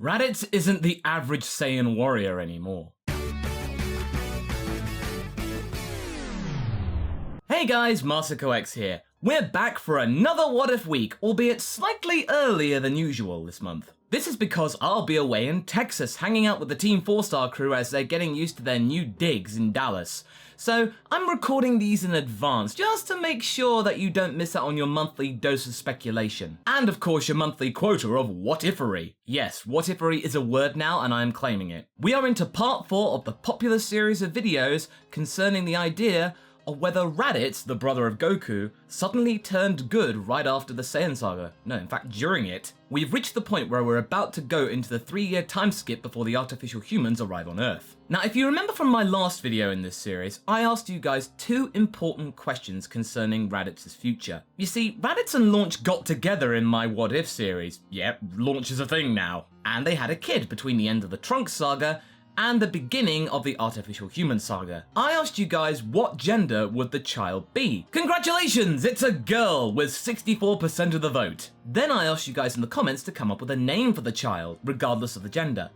Raditz isn't the average Saiyan warrior anymore. Hey guys, MasakoX here. We're back for another What If week, albeit slightly earlier than usual this month. This is because I'll be away in Texas hanging out with the Team 4-Star crew as they're getting used to their new digs in Dallas. So I'm recording these in advance just to make sure that you don't miss out on your monthly dose of speculation. And of course your monthly quota of what-ifery. Yes, what-ifery is a word now and I am claiming it. We are into part 4 of the popular series of videos concerning the idea of whether Raditz, the brother of Goku, suddenly turned good right after the Saiyan saga. No, in fact, during it. We've reached the point where we're about to go into the 3-year time skip before the artificial humans arrive on Earth. Now, if you remember from my last video in this series, I asked you guys 2 important questions concerning Raditz's future. You see, Raditz and Launch got together in my What If series. Yep, Launch is a thing now. And they had a kid between the end of the Trunks saga and the beginning of the artificial human saga. I asked you guys what gender would the child be. Congratulations, it's a girl with 64% of the vote. Then I asked you guys in the comments to come up with a name for the child, regardless of the gender.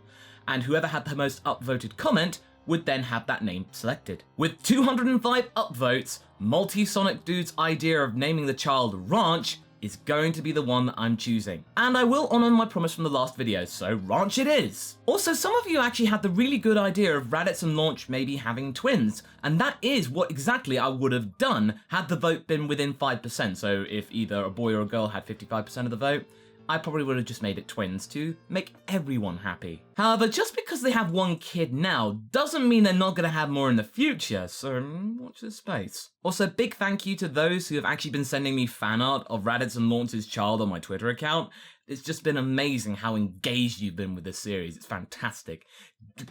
And whoever had the most upvoted comment would then have that name selected. With 205 upvotes, Multi-Sonic Dude's idea of naming the child Ranch is going to be the one that I'm choosing. And I will honor my promise from the last video, so Ranch it is. Also, some of you actually had the really good idea of Raditz and Launch maybe having twins, and that is what exactly I would have done had the vote been within 5%. So if either a boy or a girl had 55% of the vote, I probably would have just made it twins to make everyone happy. However, just because they have one kid now doesn't mean they're not going to have more in the future, so watch this space. Also, big thank you to those who have actually been sending me fan art of Raditz and Launch's child on my Twitter account. It's just been amazing how engaged you've been with this series. It's fantastic.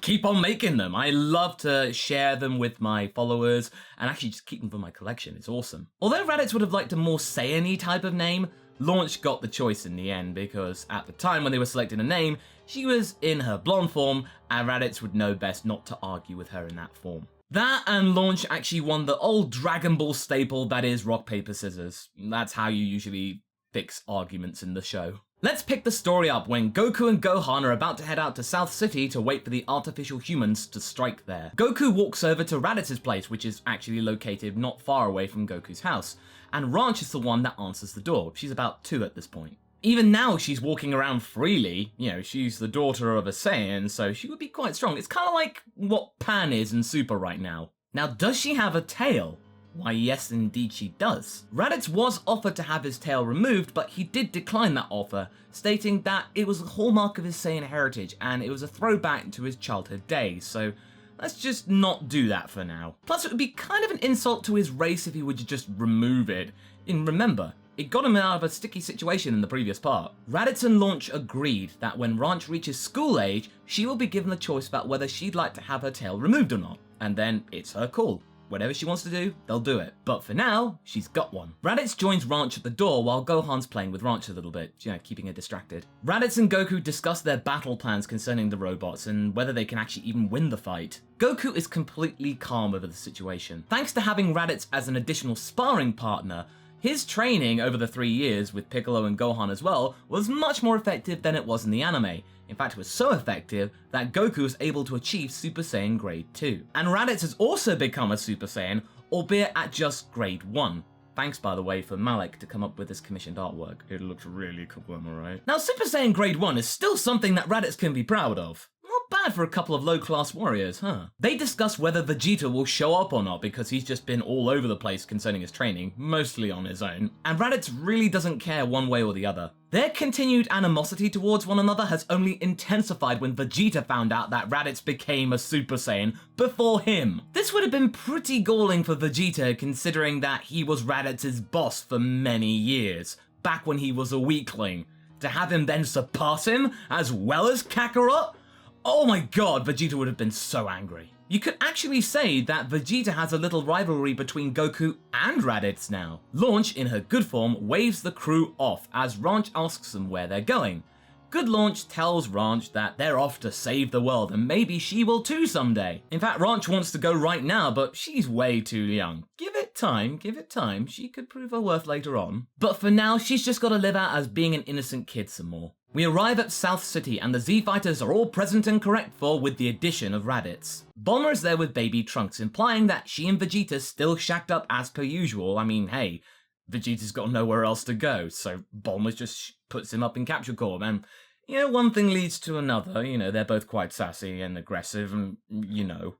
Keep on making them. I love to share them with my followers and actually just keep them for my collection. It's awesome. Although Raditz would have liked a more Saiyan-y type of name, Launch got the choice in the end because at the time when they were selecting a name, she was in her blonde form and Raditz would know best not to argue with her in that form. That and Launch actually won the old Dragon Ball staple that is rock, paper, scissors. That's how you usually fix arguments in the show. Let's pick the story up when Goku and Gohan are about to head out to South City to wait for the artificial humans to strike there. Goku walks over to Raditz's place, which is actually located not far away from Goku's house, and Ranch is the one that answers the door. She's about 2 at this point. Even now she's walking around freely, you know, she's the daughter of a Saiyan, so she would be quite strong. It's kind of like what Pan is in Super right now. Now, does she have a tail? Why, yes, indeed she does. Raditz was offered to have his tail removed, but he did decline that offer, stating that it was a hallmark of his Saiyan heritage and it was a throwback to his childhood days, so let's just not do that for now. Plus, it would be kind of an insult to his race if he would just remove it. And remember, it got him out of a sticky situation in the previous part. Raditz and Launch agreed that when Ranch reaches school age, she will be given the choice about whether she'd like to have her tail removed or not, and then it's her call. Whatever she wants to do, they'll do it. But for now, she's got one. Raditz joins Ranch at the door while Gohan's playing with Ranch a little bit, you know, keeping her distracted. Raditz and Goku discuss their battle plans concerning the robots and whether they can actually even win the fight. Goku is completely calm over the situation. Thanks to having Raditz as an additional sparring partner, his training over the 3 years with Piccolo and Gohan as well was much more effective than it was in the anime. In fact, it was so effective that Goku was able to achieve Super Saiyan Grade 2. And Raditz has also become a Super Saiyan, albeit at just Grade 1. Thanks, by the way, for Malik to come up with this commissioned artwork. It looks really cool, am I right? Now, Super Saiyan Grade 1 is still something that Raditz can be proud of. Not bad for a couple of low-class warriors, huh? They discuss whether Vegeta will show up or not because he's just been all over the place concerning his training, mostly on his own, and Raditz really doesn't care one way or the other. Their continued animosity towards one another has only intensified when Vegeta found out that Raditz became a Super Saiyan before him. This would have been pretty galling for Vegeta considering that he was Raditz's boss for many years, back when he was a weakling. To have him then surpass him, as well as Kakarot? Oh my god, Vegeta would have been so angry. You could actually say that Vegeta has a little rivalry between Goku and Raditz now. Launch, in her good form, waves the crew off as Ranch asks them where they're going. Good Launch tells Ranch that they're off to save the world and maybe she will too someday. In fact, Ranch wants to go right now, but she's way too young. Give it time, she could prove her worth later on. But for now, she's just got to live out as being an innocent kid some more. We arrive at South City and the Z-Fighters are all present and correct for with the addition of Raditz. Bulma is there with baby Trunks, implying that she and Vegeta still shacked up as per usual. I mean, hey, Vegeta's got nowhere else to go, so Bulma just puts him up in Capture Corp, and one thing leads to another, they're both quite sassy and aggressive and,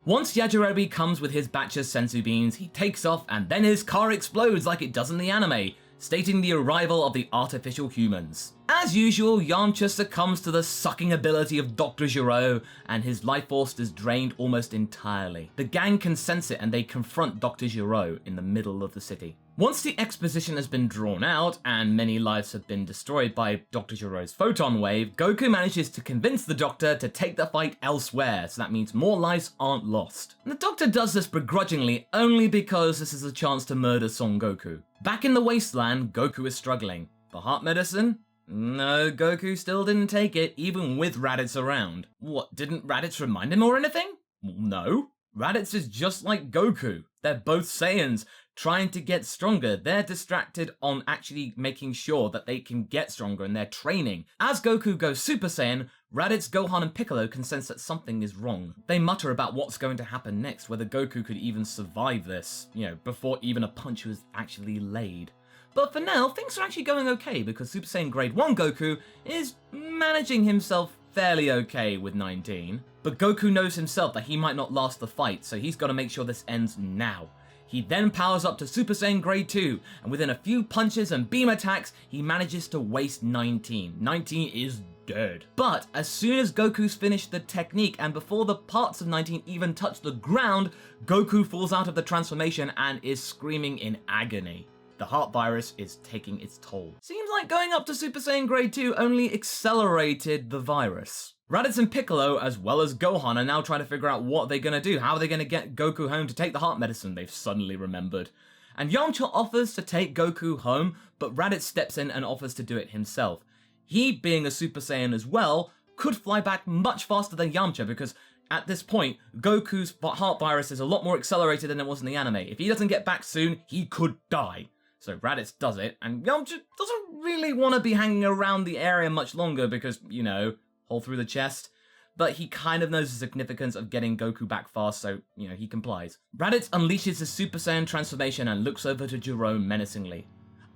Once Yajirobe comes with his batch of senzu beans, he takes off and then his car explodes like it does in the anime, stating the arrival of the artificial humans. As usual, Yamcha succumbs to the sucking ability of Dr. Gero, and his life force is drained almost entirely. The gang can sense it and they confront Dr. Gero in the middle of the city. Once the exposition has been drawn out, and many lives have been destroyed by Dr. Gero's photon wave, Goku manages to convince the Doctor to take the fight elsewhere, so that means more lives aren't lost. And the Doctor does this begrudgingly only because this is a chance to murder Son Goku. Back in the wasteland, Goku is struggling. The heart medicine? No, Goku still didn't take it, even with Raditz around. What, didn't Raditz remind him or anything? No. Raditz is just like Goku. They're both Saiyans, trying to get stronger. They're distracted on actually making sure that they can get stronger and they're training. As Goku goes Super Saiyan, Raditz, Gohan and Piccolo can sense that something is wrong. They mutter about what's going to happen next, whether Goku could even survive this, before even a punch was actually laid. But for now, things are actually going okay because Super Saiyan Grade 1 Goku is managing himself fairly okay with 19. But Goku knows himself that he might not last the fight, so he's got to make sure this ends now. He then powers up to Super Saiyan Grade 2, and within a few punches and beam attacks, he manages to waste 19. 19 is dead. But as soon as Goku's finished the technique and before the parts of 19 even touch the ground, Goku falls out of the transformation and is screaming in agony. The heart virus is taking its toll. Seems like going up to Super Saiyan Grade 2 only accelerated the virus. Raditz and Piccolo, as well as Gohan, are now trying to figure out what they're gonna do. How are they gonna get Goku home to take the heart medicine? They've suddenly remembered. And Yamcha offers to take Goku home, but Raditz steps in and offers to do it himself. He, being a Super Saiyan as well, could fly back much faster than Yamcha because at this point, Goku's heart virus is a lot more accelerated than it was in the anime. If he doesn't get back soon, he could die. So Raditz does it, and Yamcha doesn't really want to be hanging around the area much longer because, hole through the chest. But he kind of knows the significance of getting Goku back fast, so, he complies. Raditz unleashes his Super Saiyan transformation and looks over to Gero menacingly.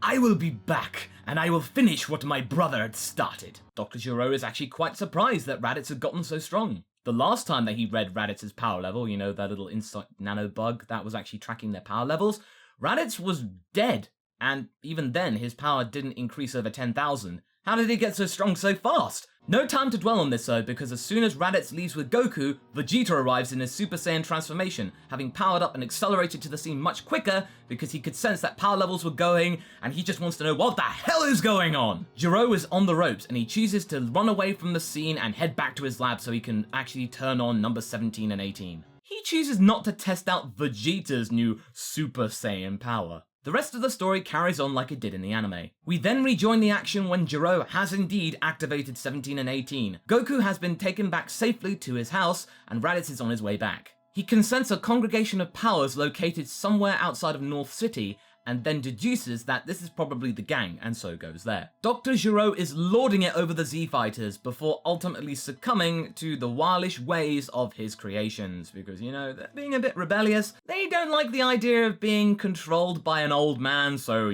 I will be back, and I will finish what my brother had started. Dr. Gero is actually quite surprised that Raditz had gotten so strong. The last time that he read Raditz's power level, that little insect nano bug that was actually tracking their power levels, Raditz was dead. And even then, his power didn't increase over 10,000. How did he get so strong so fast? No time to dwell on this though, because as soon as Raditz leaves with Goku, Vegeta arrives in his Super Saiyan transformation, having powered up and accelerated to the scene much quicker because he could sense that power levels were going and he just wants to know what the hell is going on. Gero is on the ropes and he chooses to run away from the scene and head back to his lab so he can actually turn on number 17 and 18. He chooses not to test out Vegeta's new Super Saiyan power. The rest of the story carries on like it did in the anime. We then rejoin the action when Gero has indeed activated 17 and 18. Goku has been taken back safely to his house, and Raditz is on his way back. He can sense a congregation of powers located somewhere outside of North City, and then deduces that this is probably the gang, and so goes there. Dr. Gero is lording it over the Z-Fighters before ultimately succumbing to the wilish ways of his creations, because, they're being a bit rebellious. They don't like the idea of being controlled by an old man, so,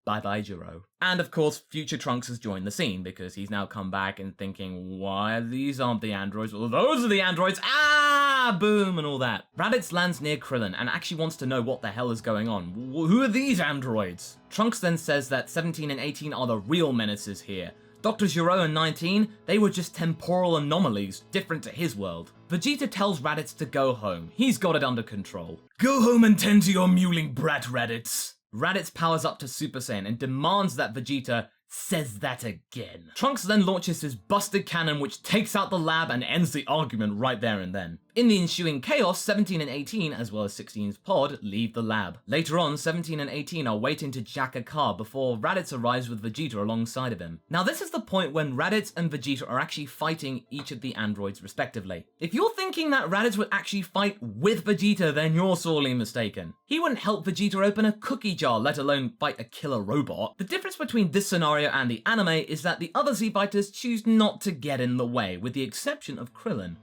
bye-bye Gero. And of course, future Trunks has joined the scene, because he's now come back and thinking, why, these aren't the androids, well, those are the androids, boom, and all that. Raditz lands near Krillin and actually wants to know what the hell is going on. Who are these androids? Trunks then says that 17 and 18 are the real menaces here. Dr. Gero and 19, they were just temporal anomalies, different to his world. Vegeta tells Raditz to go home. He's got it under control. Go home and tend to your mewling brat, Raditz. Raditz powers up to Super Saiyan and demands that Vegeta says that again. Trunks then launches his busted cannon which takes out the lab and ends the argument right there and then. In the ensuing chaos, 17 and 18, as well as 16's pod, leave the lab. Later on, 17 and 18 are waiting to jack a car before Raditz arrives with Vegeta alongside of him. Now this is the point when Raditz and Vegeta are actually fighting each of the androids respectively. If you're thinking that Raditz would actually fight with Vegeta, then you're sorely mistaken. He wouldn't help Vegeta open a cookie jar, let alone fight a killer robot. The difference between this scenario scenario and the anime is that the other Z fighters choose not to get in the way, with the exception of Krillin.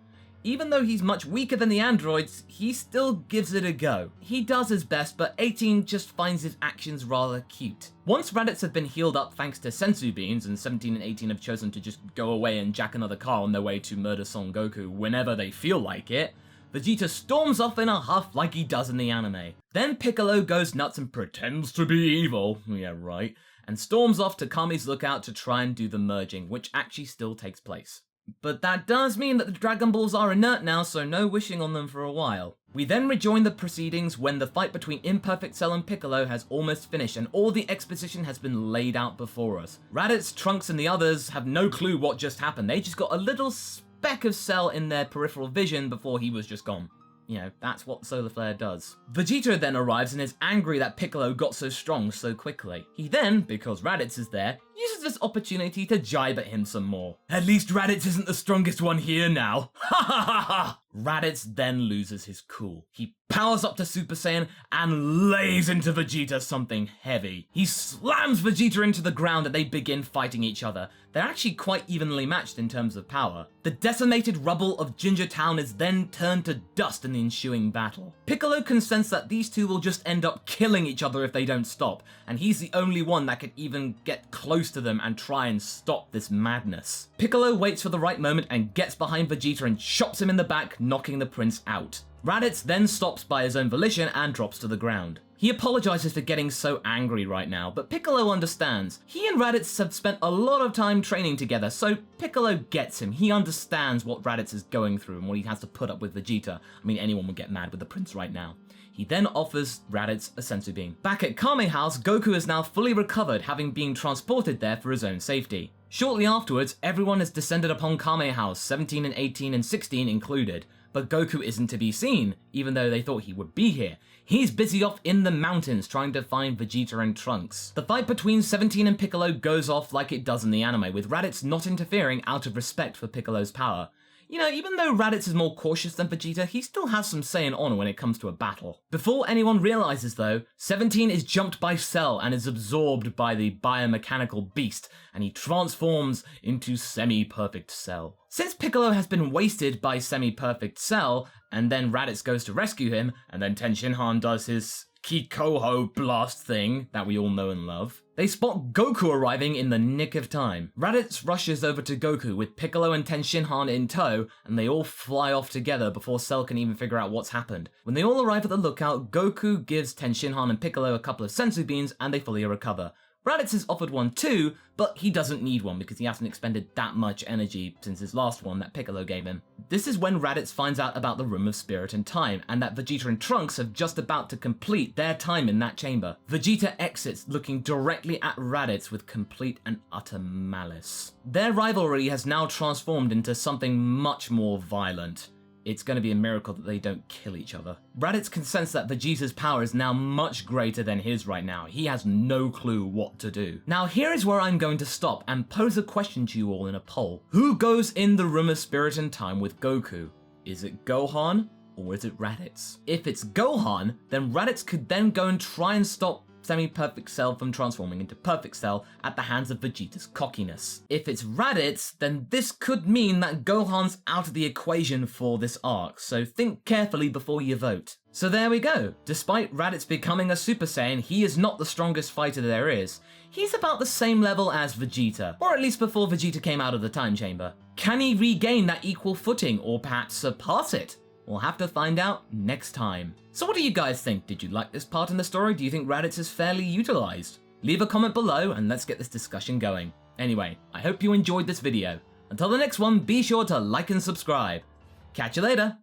Even though he's much weaker than the androids, he still gives it a go. He does his best, but 18 just finds his actions rather cute. Once Raditz have been healed up thanks to sensu beans, and 17 and 18 have chosen to just go away and jack another car on their way to murder Son Goku whenever they feel like it, Vegeta storms off in a huff like he does in the anime. Then Piccolo goes nuts and pretends to be evil, yeah right, and storms off to Kami's lookout to try and do the merging, which actually still takes place. But that does mean that the Dragon Balls are inert now, so no wishing on them for a while. We then rejoin the proceedings when the fight between Imperfect Cell and Piccolo has almost finished and all the exposition has been laid out before us. Raditz, Trunks, and the others have no clue what just happened. They just got a little speck of Cell in their peripheral vision before he was just gone. You know, that's what Solar Flare does. Vegeta then arrives and is angry that Piccolo got so strong so quickly. He then, because Raditz is there, uses this opportunity to jibe at him some more. At least Raditz isn't the strongest one here now. Ha ha ha ha! Raditz then loses his cool. He powers up to Super Saiyan and lays into Vegeta something heavy. He slams Vegeta into the ground and they begin fighting each other. They're actually quite evenly matched in terms of power. The decimated rubble of Ginger Town is then turned to dust in the ensuing battle. Piccolo can sense that these two will just end up killing each other if they don't stop, and he's the only one that can even get close to them and try and stop this madness. Piccolo waits for the right moment and gets behind Vegeta and chops him in the back, knocking the prince out. Raditz then stops by his own volition and drops to the ground. He apologizes for getting so angry right now, but Piccolo understands. He and Raditz have spent a lot of time training together, so Piccolo gets him. He understands what Raditz is going through and what he has to put up with Vegeta. I mean, anyone would get mad with the prince right now. He then offers Raditz a sensu beam. Back at Kame House, Goku is now fully recovered, having been transported there for his own safety. Shortly afterwards, everyone has descended upon Kame House, 17 and 18 and 16 included. But Goku isn't to be seen, even though they thought he would be here. He's busy off in the mountains trying to find Vegeta and Trunks. The fight between 17 and Piccolo goes off like it does in the anime, with Raditz not interfering out of respect for Piccolo's power. You know, even though Raditz is more cautious than Vegeta, he still has some say and honor when it comes to a battle. Before anyone realizes though, 17 is jumped by Cell and is absorbed by the biomechanical beast, and he transforms into Semi-Perfect Cell. Since Piccolo has been wasted by Semi-Perfect Cell, and then Raditz goes to rescue him, and then Tenshinhan does his Kikoho blast thing that we all know and love, they spot Goku arriving in the nick of time. Raditz rushes over to Goku with Piccolo and Tenshinhan in tow, and they all fly off together before Cell can even figure out what's happened. When they all arrive at the lookout, Goku gives Tenshinhan and Piccolo a couple of sensu beans and they fully recover. Raditz is offered one too, but he doesn't need one because he hasn't expended that much energy since his last one that Piccolo gave him. This is when Raditz finds out about the Room of Spirit and Time, and that Vegeta and Trunks are just about to complete their time in that chamber. Vegeta exits, looking directly at Raditz with complete and utter malice. Their rivalry has now transformed into something much more violent. It's going to be a miracle that they don't kill each other. Raditz can sense that Vegeta's power is now much greater than his right now. He has no clue what to do. Now here is where I'm going to stop and pose a question to you all in a poll. Who goes in the Room of Spirit and Time with Goku? Is it Gohan or is it Raditz? If it's Gohan, then Raditz could then go and try and stop Semi-Perfect Cell from transforming into Perfect Cell at the hands of Vegeta's cockiness. If it's Raditz, then this could mean that Gohan's out of the equation for this arc, so think carefully before you vote. So there we go. Despite Raditz becoming a Super Saiyan, he is not the strongest fighter there is. He's about the same level as Vegeta, or at least before Vegeta came out of the time chamber. Can he regain that equal footing, or perhaps surpass it? We'll have to find out next time. So what do you guys think? Did you like this part in the story? Do you think Raditz is fairly utilized? Leave a comment below and let's get this discussion going. Anyway, I hope you enjoyed this video. Until the next one, be sure to like and subscribe. Catch you later.